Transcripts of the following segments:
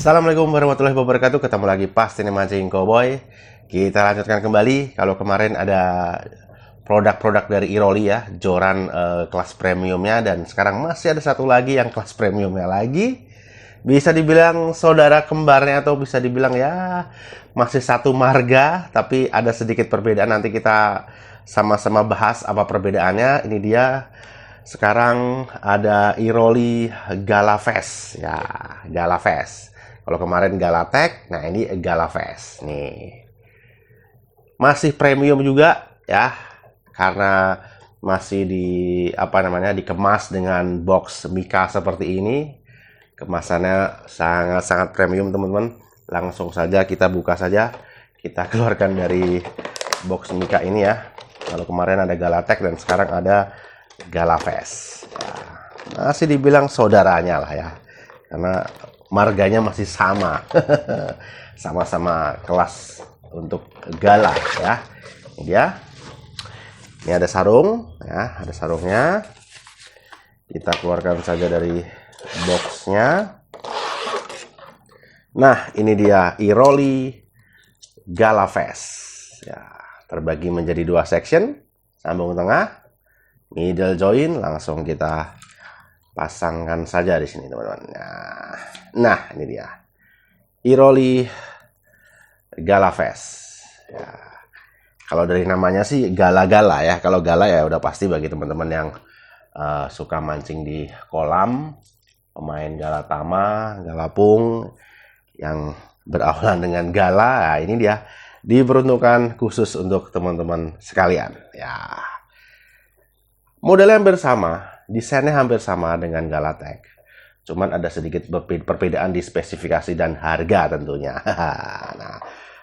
Assalamualaikum warahmatullahi wabarakatuh. Ketemu lagi pasti mancing cowboy. Kita lanjutkan kembali. Kalau kemarin ada produk-produk dari Iroli ya, joran kelas premiumnya, dan sekarang masih ada satu lagi yang kelas premiumnya lagi. Bisa dibilang saudara kembarnya atau bisa dibilang ya masih satu marga, tapi ada sedikit perbedaan. Nanti kita sama-sama bahas apa perbedaannya. Ini dia. Sekarang ada Iroli Galavest ya, Galavest. Kalau kemarin Galatech, nah ini Galavest nih. Masih premium juga ya, karena masih dikemas dengan box Mika seperti ini. Kemasannya sangat-sangat premium, teman-teman. Langsung saja kita buka saja. Kita keluarkan dari box Mika ini ya. Kalau kemarin ada Galatech dan sekarang ada Galavest. Ya, masih dibilang saudaranya lah ya. Karena marganya masih sama. Sama-sama kelas untuk Gala ya. Ini dia. Ini ada sarung ya, ada sarungnya. Kita keluarkan saja dari boxnya. Nah, ini dia Iroli Galavest. Ya, terbagi menjadi dua section, sambung tengah, middle join. Langsung kita pasangkan saja di sini, teman-teman. Nah, ini dia Iroli Galavest. Ya, kalau dari namanya sih gala-gala ya. Kalau gala ya udah pasti bagi teman-teman yang suka mancing di kolam, pemain galatama, galapung yang berawal dengan gala. Nah, ini dia diperuntukkan khusus untuk teman-teman sekalian. Ya, modelnya hampir sama, desainnya hampir sama dengan Galatech. Cuman ada sedikit perbedaan di spesifikasi dan harga tentunya. Nah,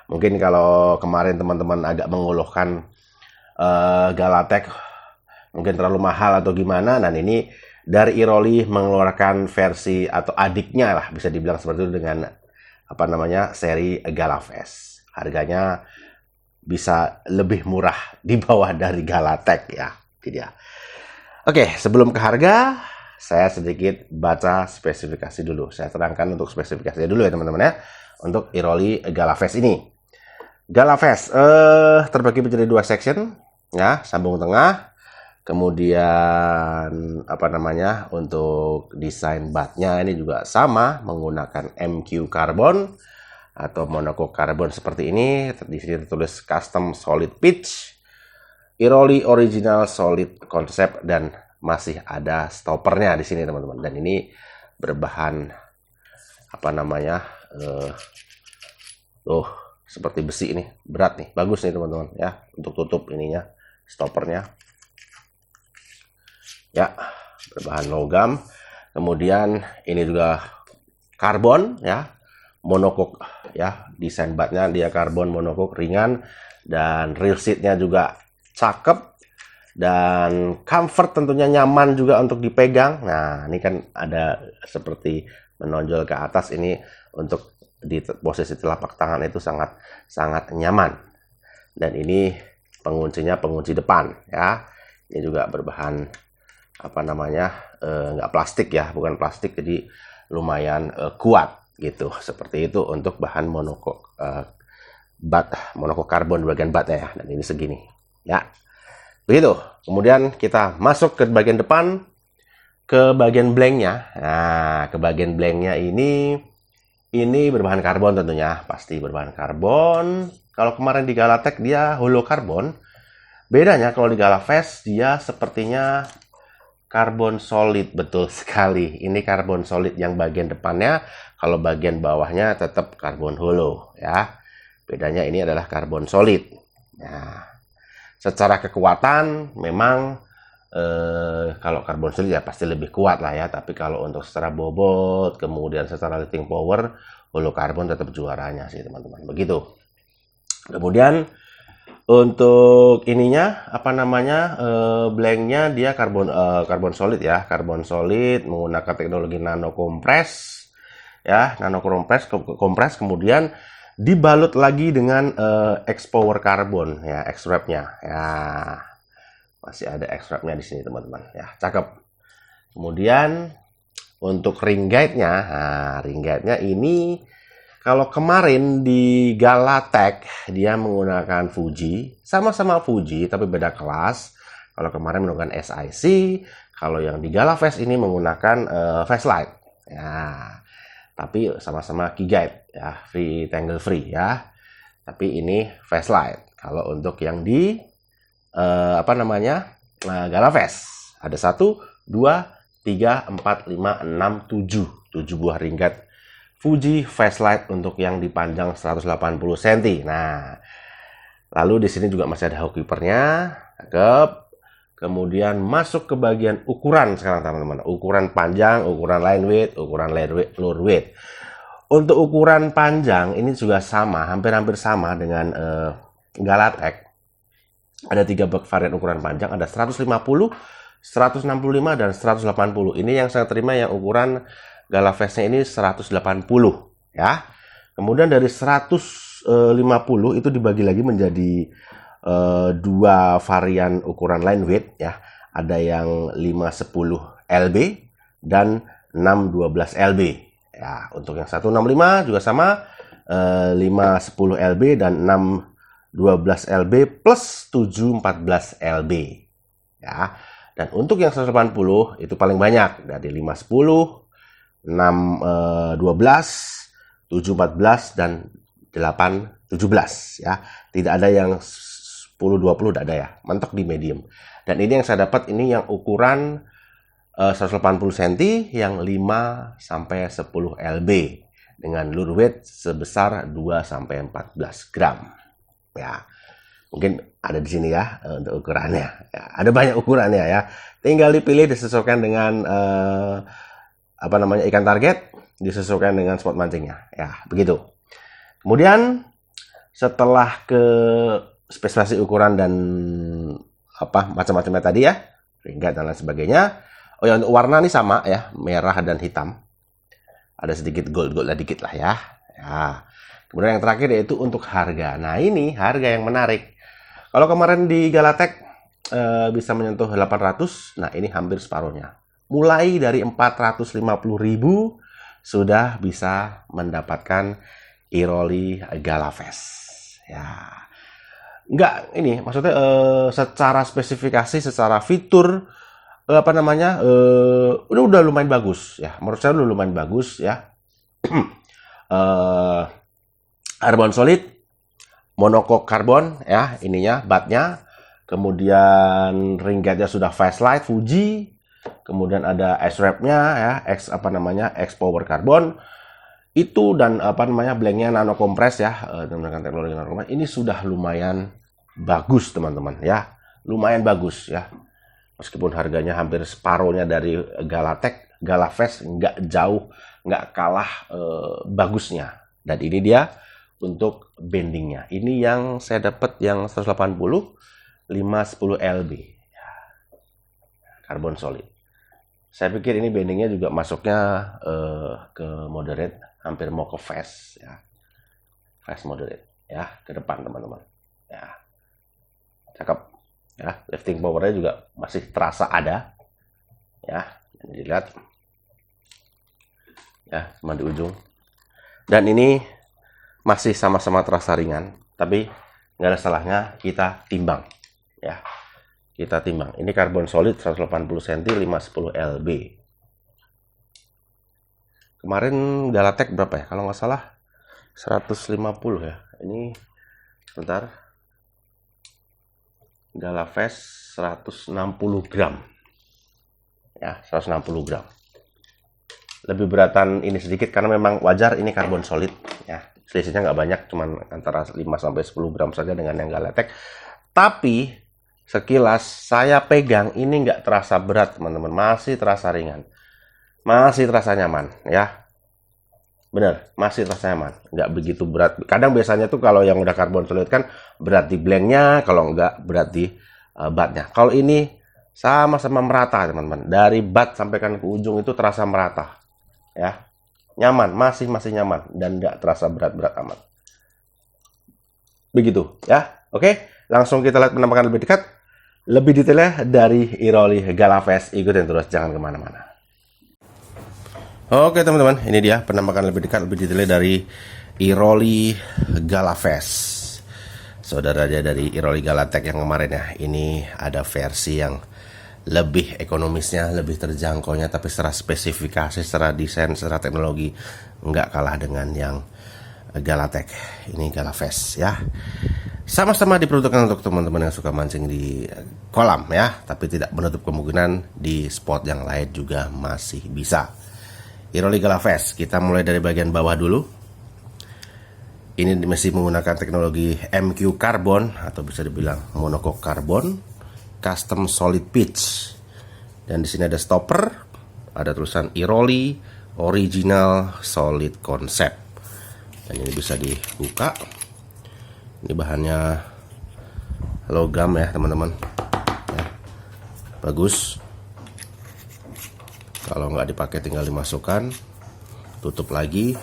mungkin kalau kemarin teman-teman agak mengeluhkan Galatech mungkin terlalu mahal atau gimana. Nah, ini dari Iroli mengeluarkan versi atau adiknya lah, bisa dibilang seperti itu, dengan seri Galavest. Harganya bisa lebih murah di bawah dari Galatech ya. Jadi ya. Oke, sebelum ke harga, saya sedikit baca spesifikasi dulu. Saya terangkan untuk spesifikasinya dulu ya, teman-teman ya. Untuk Iroli Galavest ini. Galavest terbagi menjadi dua section ya, sambung tengah. Kemudian untuk desain batnya ini juga sama, menggunakan MQ carbon atau monocoque carbon seperti ini. Di sini tertulis custom solid pitch, Iroli original solid concept, dan masih ada stoppernya di sini, teman-teman. Dan ini berbahan seperti besi ini, berat nih, bagus nih teman-teman ya, untuk tutup ininya, stoppernya ya, berbahan logam. Kemudian ini juga karbon ya, monocoque ya, desain batnya dia karbon monocoque ringan, dan rear seatnya juga cakep, dan comfort tentunya nyaman juga untuk dipegang. Nah, ini kan ada seperti menonjol ke atas, ini untuk di posisi telapak tangan itu sangat nyaman. Dan ini penguncinya pengunci depan ya. Ini juga berbahan nggak plastik ya, bukan plastik, jadi lumayan kuat gitu. Seperti itu untuk bahan monocoque monocoque karbon bagian batnya ya. Dan ini segini ya. Begitu. Kemudian kita masuk ke bagian depan, ke bagian blanknya. Nah, ke bagian blanknya ini berbahan karbon tentunya, pasti berbahan karbon. Kalau kemarin di Galatech dia hollow karbon. Bedanya kalau di Galavest dia sepertinya karbon solid, betul sekali. Ini karbon solid yang bagian depannya, kalau bagian bawahnya tetap karbon hollow ya. Bedanya ini adalah karbon solid. Nah, secara kekuatan memang kalau karbon solid ya pasti lebih kuat lah ya. Tapi kalau untuk secara bobot, kemudian secara lifting power, hollow karbon tetap juaranya sih, teman-teman. Begitu. Kemudian untuk ininya blanknya dia karbon solid ya, karbon solid menggunakan teknologi nano kompres ya, kompres, kemudian dibalut lagi dengan X-Power Carbon ya, X-Wrap-nya ya, masih ada X-Wrap-nya di sini, teman-teman ya, cakep. Kemudian untuk ring guide-nya, nah ring guide-nya ini Kalau kemarin di Galatech dia menggunakan Fuji, sama-sama Fuji tapi beda kelas. Kalau kemarin menggunakan SiC, kalau yang di Galafest ini menggunakan Fastlight. Ya, tapi sama-sama key guide ya, free tangle free ya. Tapi ini Fastlight. Kalau untuk yang di Galafest ada 1, 2, 3, 4, 5, 6, 7 buah ringkat Fuji Fastlight untuk yang dipanjang 180 cm. Nah, lalu di sini juga masih ada hook keepernya. Kemudian masuk ke bagian ukuran sekarang teman-teman. Ukuran panjang, ukuran line width, ukuran floor width. Untuk ukuran panjang ini juga sama, hampir-hampir sama dengan Galatech. Ada 3 varian ukuran panjang, ada 150, 165 dan 180. Ini yang saya terima yang ukuran Galafestnya ini 180 ya. Kemudian dari 150 itu dibagi lagi menjadi 2 varian ukuran line width ya. Ada yang 510 lb dan 612 lb. Ya, untuk yang 165 juga sama 510 lb dan 612 lb plus 714 lb. Ya. Dan untuk yang 180 itu paling banyak dari 510, 612, 714 dan 817 ya. Tidak ada yang 10-20 tidak ada ya. Mentok di medium. Dan ini yang saya dapat ini yang ukuran 180 cm yang 5 sampai 10 lb dengan lure weight sebesar 2 sampai 14 gram. Ya. Mungkin ada di sini ya untuk ukurannya. Ya, ada banyak ukurannya ya. Tinggal dipilih disesuaikan dengan ikan target, disesuaikan dengan spot mancingnya. Ya, begitu. Kemudian setelah ke spesifikasi ukuran dan macam-macamnya tadi ya, ringkat dan lain sebagainya. Oh ya, untuk warna ini sama ya, merah dan hitam. Ada sedikit gold lah dikit lah ya. Ya. Kemudian yang terakhir yaitu untuk harga. Nah, ini harga yang menarik. Kalau kemarin di Galatech bisa menyentuh 800, nah ini hampir separuhnya. Mulai dari 450.000 sudah bisa mendapatkan Iroli Galafest. Ya. Enggak, ini maksudnya secara spesifikasi, secara fitur udah lumayan bagus ya. Menurut saya udah lumayan bagus ya. Carbon solid, monocoque carbon ya, ininya batnya. Kemudian ringkatnya sudah Fastlight Fuji. Kemudian ada S-wrap-nya ya, X power carbon. Itu dan blanknya nano compress ya, menggunakan teknologi nano compress. Ini sudah lumayan bagus teman-teman ya. Lumayan bagus ya. Meskipun harganya hampir separuhnya dari Galatech, Galafest nggak jauh, nggak kalah bagusnya. Dan ini dia untuk bendingnya. Ini yang saya dapat yang 180, 510 lb. Carbon solid. Saya pikir ini bendingnya juga masuknya ke moderate, hampir mau ke fast ya. Fast moderate ya, ke depan teman-teman. Ya. Cakep. Ya, lifting powernya juga masih terasa ada. Ya, dilihat. Ya, cuma di ujung. Dan ini masih sama-sama terasa ringan, tapi nggak ada salahnya kita timbang. Ya. Kita timbang. Ini karbon solid 180 cm 510 lb. Kemarin Galatech berapa ya? Kalau nggak salah 150 ya. Ini sebentar. Galafest 160 gram. Ya, 160 gram. Lebih beratan ini sedikit karena memang wajar ini karbon solid ya. Selisihnya nggak banyak, cuman antara 5 sampai 10 gram saja dengan yang Galatech. Tapi sekilas saya pegang ini nggak terasa berat teman-teman, masih terasa ringan, masih terasa nyaman ya. Bener, masih terasa nyaman, nggak begitu berat. Kadang biasanya tuh kalau yang udah karbon solid kan berat di blanknya, kalau nggak berat di batnya. Kalau ini sama-sama merata teman-teman, dari bat sampai kan ke ujung itu terasa merata ya, nyaman, masih nyaman dan nggak terasa berat-berat amat. Begitu ya. Oke, langsung kita lihat penampakan lebih dekat, lebih detailnya dari Iroli Galafest. Ikutin terus, jangan kemana-mana. Oke teman-teman, ini dia penampakan lebih dekat, lebih detailnya dari Iroli Galafest. Saudara dia dari Iroli Galatech yang kemarin ya. Ini ada versi yang lebih ekonomisnya, lebih terjangkaunya, tapi secara spesifikasi, secara desain, secara teknologi nggak kalah dengan yang Galatech. Ini Galafest ya. Sama-sama diperuntukkan untuk teman-teman yang suka mancing di kolam ya, tapi tidak menutup kemungkinan di spot yang lain juga masih bisa. Iroli Galafest, kita mulai dari bagian bawah dulu. Ini masih menggunakan teknologi MQ Carbon atau bisa dibilang monocoque carbon, custom solid pitch. Dan di sini ada stopper, ada tulisan Iroli original solid concept. Dan ini bisa dibuka. Ini bahannya logam ya teman-teman. Ya, bagus. Kalau nggak dipakai tinggal dimasukkan, tutup lagi.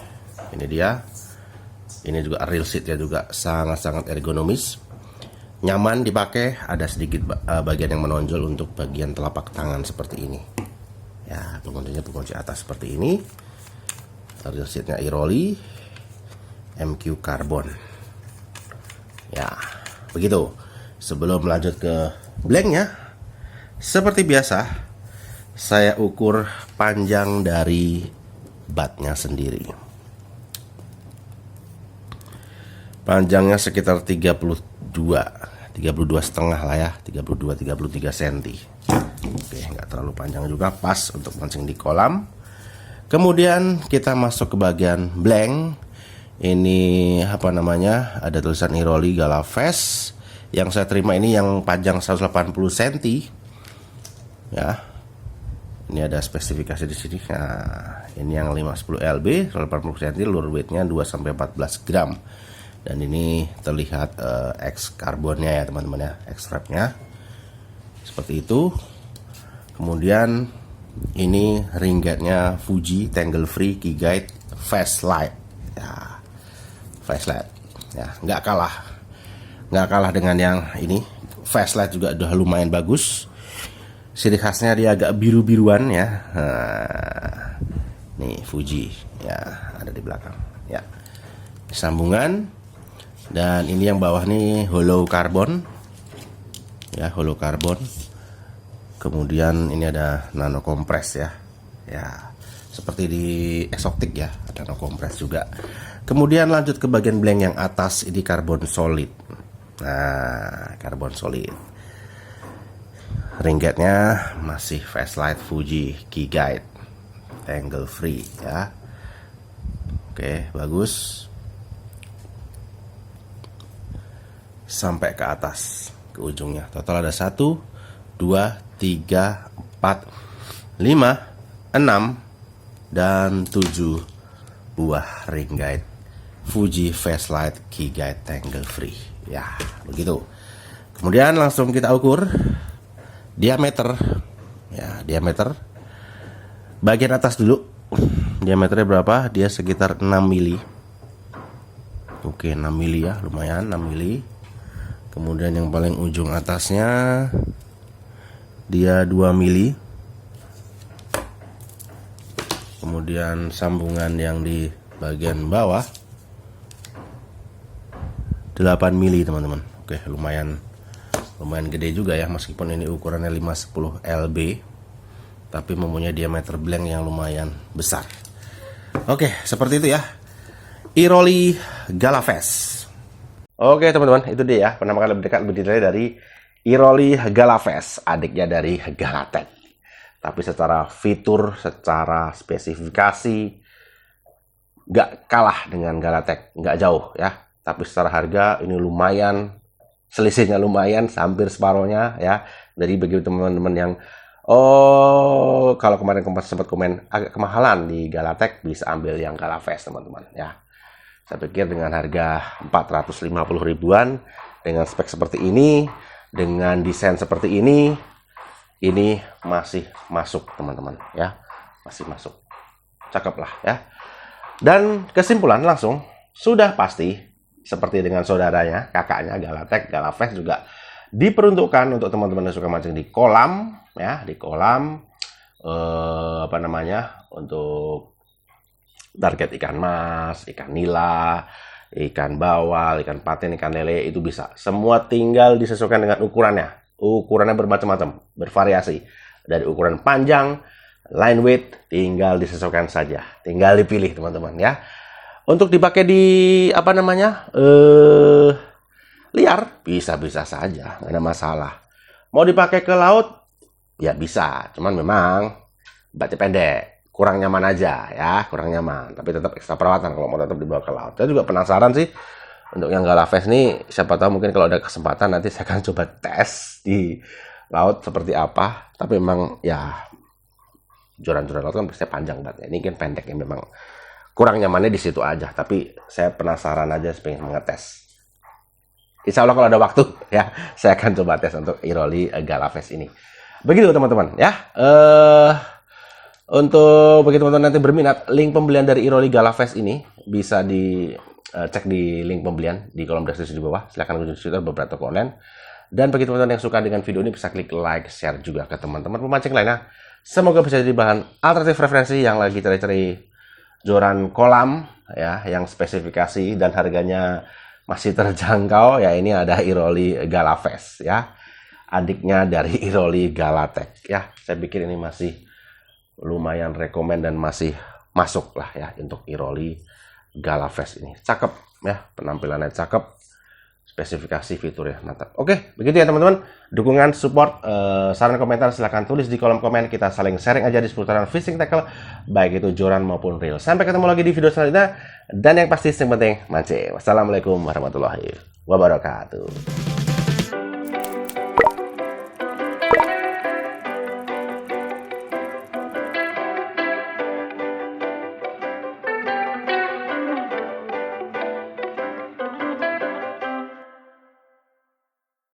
Ini dia. Ini juga real seatnya juga sangat-sangat ergonomis, nyaman dipakai. Ada sedikit bagian yang menonjol untuk bagian telapak tangan seperti ini. Ya, penguncinya pengunci atas seperti ini. Real seatnya Iroli MQ Carbon. Ya, begitu. Sebelum lanjut ke blanknya, seperti biasa, saya ukur panjang dari batnya sendiri. Panjangnya sekitar 32 setengah lah ya, 32-33 cm. Oke, nggak terlalu panjang juga, pas untuk mancing di kolam. Kemudian kita masuk ke bagian blank. Ini apa namanya? Ada tulisan Iroli Galafest. Yang saya terima ini yang panjang 180 cm. Ya. Ini ada spesifikasi di sini. Nah, ini yang 510 lb, 180 cm, lure weightnya 2 sampai 14 gram. Dan ini terlihat X karbonnya ya teman-teman ya, X strapnya seperti itu. Kemudian ini ring guide-nya Fuji Tangle Free Key Guide Fast Light ya, Fast Light ya, nggak kalah dengan yang ini. Fast Light juga udah lumayan bagus. Ciri khasnya dia agak biru-biruan ya. Nah, nih Fuji ya, ada di belakang ya, sambungan. Dan ini yang bawah nih hollow carbon ya, hollow carbon. Kemudian ini ada nano compress ya, ya seperti di Exotic ya, ada nano compress juga. Kemudian lanjut ke bagian blank yang atas, ini carbon solid. Nah, carbon solid. Ring guide-nya masih Fastlight Fuji Key Guide Tangle Free ya. Oke, bagus. Sampai ke atas, ke ujungnya. Total ada 1, 2, 3, 4, 5, 6, dan 7 buah ring guide Fuji Fastlight Key Guide Tangle Free. Ya, begitu. Kemudian langsung kita ukur diameter. Ya, diameter. Bagian atas dulu. Diameternya berapa? Dia sekitar 6 mili. Oke, 6 mili ya, lumayan 6 mili. Kemudian yang paling ujung atasnya dia 2 mili. Kemudian sambungan yang di bagian bawah 8 mili teman-teman. Oke, lumayan gede juga ya, meskipun ini ukurannya 510 lb, tapi mempunyai diameter blank yang lumayan besar. Oke, seperti itu ya, Iroli Galafest. Oke teman-teman, itu dia ya penampakan lebih dekat, lebih detail dari Iroli Galafest, adiknya dari Galatech. Tapi secara fitur, secara spesifikasi nggak kalah dengan Galatech, nggak jauh ya. Tapi secara harga ini lumayan, selisihnya lumayan, hampir separohnya ya. Dari bagi teman-teman yang kalau kemarin sempat komen agak kemahalan di Galatech, bisa ambil yang Galafest teman-teman ya. Saya pikir dengan harga 450 ribuan, dengan spek seperti ini, dengan desain seperti ini masih masuk teman-teman ya, masih masuk, cakep lah ya. Dan kesimpulan langsung, sudah pasti seperti dengan saudaranya, kakaknya Galatech, Galafest juga diperuntukkan untuk teman-teman yang suka mancing di kolam ya, di kolam untuk target ikan mas, ikan nila, ikan bawal, ikan patin, ikan lele, itu bisa. Semua tinggal disesuaikan dengan ukurannya. Ukurannya bermacam-macam, bervariasi. Dari ukuran panjang, line weight, tinggal disesuaikan saja. Tinggal dipilih teman-teman ya. Untuk dipakai di liar, bisa-bisa saja, nggak ada masalah. Mau dipakai ke laut, ya bisa. Cuman memang batik pendek. Kurang nyaman aja ya, kurang nyaman. Tapi tetap ekstra perawatan kalau mau tetap dibawa ke laut. Saya juga penasaran sih untuk yang Galavest nih. Siapa tahu mungkin kalau ada kesempatan nanti saya akan coba tes di laut seperti apa. Tapi memang ya joran-joran laut kan biasanya panjang banget. Ini kan pendek ya, memang kurang nyamannya di situ aja. Tapi saya penasaran aja, pengen mengetes. Insya Allah kalau ada waktu ya, saya akan coba tes untuk Iroli Galavest ini. Begitu teman-teman ya. Untuk bagi teman-teman nanti berminat, link pembelian dari Iroli Galavest ini bisa dicek di link pembelian di kolom deskripsi di bawah. Silahkan kunjungi Twitter beberapa toko online. Dan bagi teman-teman yang suka dengan video ini, bisa klik like, share juga ke teman-teman pemancing lainnya. Semoga bisa jadi bahan alternatif referensi yang lagi cari-cari joran kolam ya, yang spesifikasi dan harganya masih terjangkau. Ya, ini ada Iroli Galavest ya, adiknya dari Iroli Galatek ya. Saya pikir ini masih lumayan rekomen dan masih masuk lah ya untuk Iroli Galavest ini. Cakep ya, penampilannya cakep, spesifikasi fiturnya mantap. Oke, begitu ya teman-teman. Dukungan, support, saran, komentar silahkan tulis di kolom komen. Kita saling sharing aja di seputaran fishing tackle, baik itu joran maupun reel. Sampai ketemu lagi di video selanjutnya, dan yang pasti yang penting mancing. Wassalamualaikum warahmatullahi wabarakatuh.